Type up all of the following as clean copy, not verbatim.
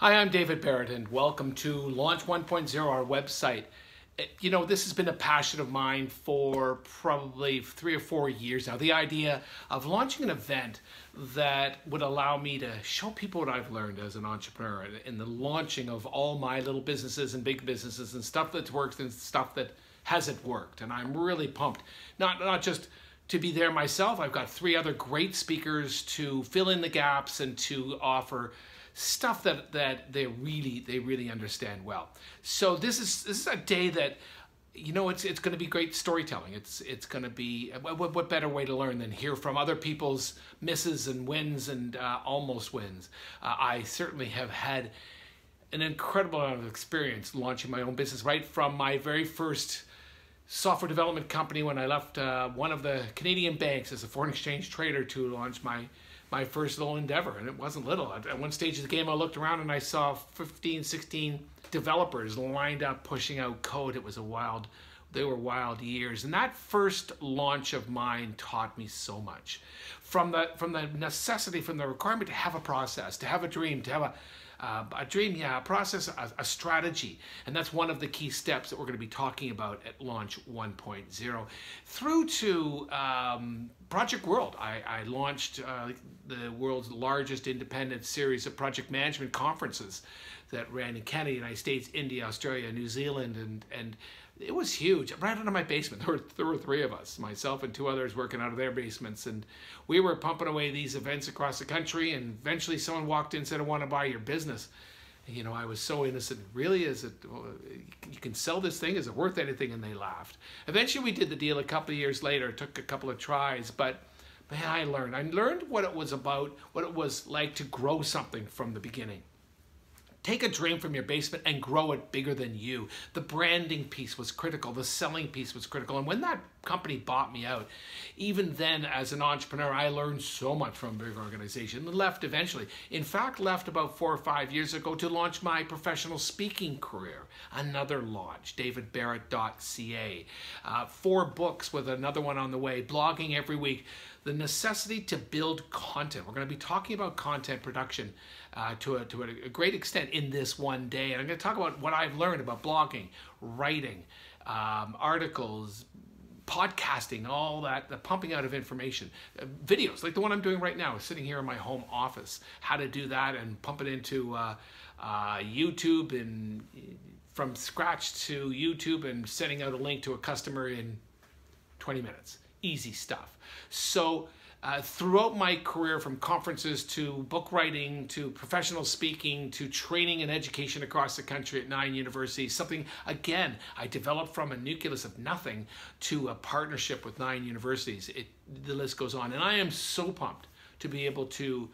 Hi, I'm David Barrett, and welcome to Launch 1.0, our website. You know, this has been a passion of mine for probably 3 or 4 years now. The idea of launching an event that would allow me to show people what I've learned as an entrepreneur in the launching of all my little businesses and big businesses and stuff that's worked and stuff that hasn't worked. And I'm really pumped. Not just to be there myself. I've got 3 other great speakers to fill in the gaps and to offer stuff that they really understand well. So this is a day that, you know, it's going to be great storytelling. It's going to be what better way to learn than hear from other people's misses and wins and almost wins. I certainly have had an incredible amount of experience launching my own business, right from my very first software development company when I left one of the Canadian banks as a foreign exchange trader to launch my first little endeavor. And it wasn't little. At one stage of the game, I looked around and I saw 15, 16 developers lined up pushing out code. It was they were wild years. And that first launch of mine taught me so much. From the necessity, from the requirement to have a process, to have a dream, to have a process, a strategy. And that's one of the key steps that we're going to be talking about at Launch 1.0. Through to Project World. I launched the world's largest independent series of project management conferences that ran in Canada, United States, India, Australia, New Zealand, and it was huge. Right out of my basement. There were 3 of us, myself and 2 others working out of their basements, and we were pumping away these events across the country, and eventually someone walked in and said, "I want to buy your business." And, you know, I was so innocent. Really, is it? You can sell this thing? Is it worth anything? And they laughed. Eventually, we did the deal a couple of years later. It took a couple of tries, but man, I learned what it was about, what it was like to grow something from the beginning. Take a dream from your basement and grow it bigger than you. The branding piece was critical. The selling piece was critical. And when that company bought me out, even then as an entrepreneur, I learned so much from a big organization and left eventually. In fact, left about 4 or 5 years ago to launch my professional speaking career. Another launch, davidbarrett.ca. 4 books with another one on the way. Blogging every week. The necessity to build content. We're going to be talking about content production to a great extent in this one day. And I'm going to talk about what I've learned about blogging, writing, articles, podcasting, all that, the pumping out of information, videos like the one I'm doing right now, sitting here in my home office, how to do that and pump it into YouTube and from scratch to YouTube and sending out a link to a customer in 20 minutes. Easy stuff. So throughout my career, from conferences to book writing to professional speaking to training and education across the country at 9 universities, something, again, I developed from a nucleus of nothing to a partnership with 9 universities. The list goes on. And I am so pumped to be able to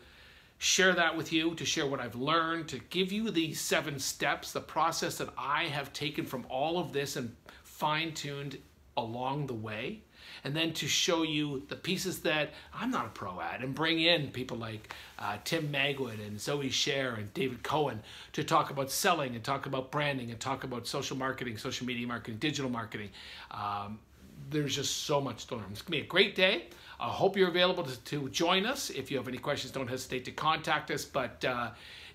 share that with you, to share what I've learned, to give you these 7 steps, the process that I have taken from all of this and fine-tuned along the way, and then to show you the pieces that I'm not a pro at, and bring in people like Tim Magwood and Zoe Scher and David Cohen to talk about selling and talk about branding and talk about social marketing, social media marketing, digital marketing. There's just so much to learn. It's going to be a great day. I hope you're available to join us. If you have any questions, don't hesitate to contact us. But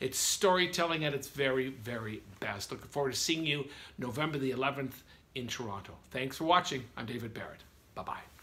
it's storytelling at its very, very best. Looking forward to seeing you November the 11th in Toronto. Thanks for watching. I'm David Barrett. Bye-bye.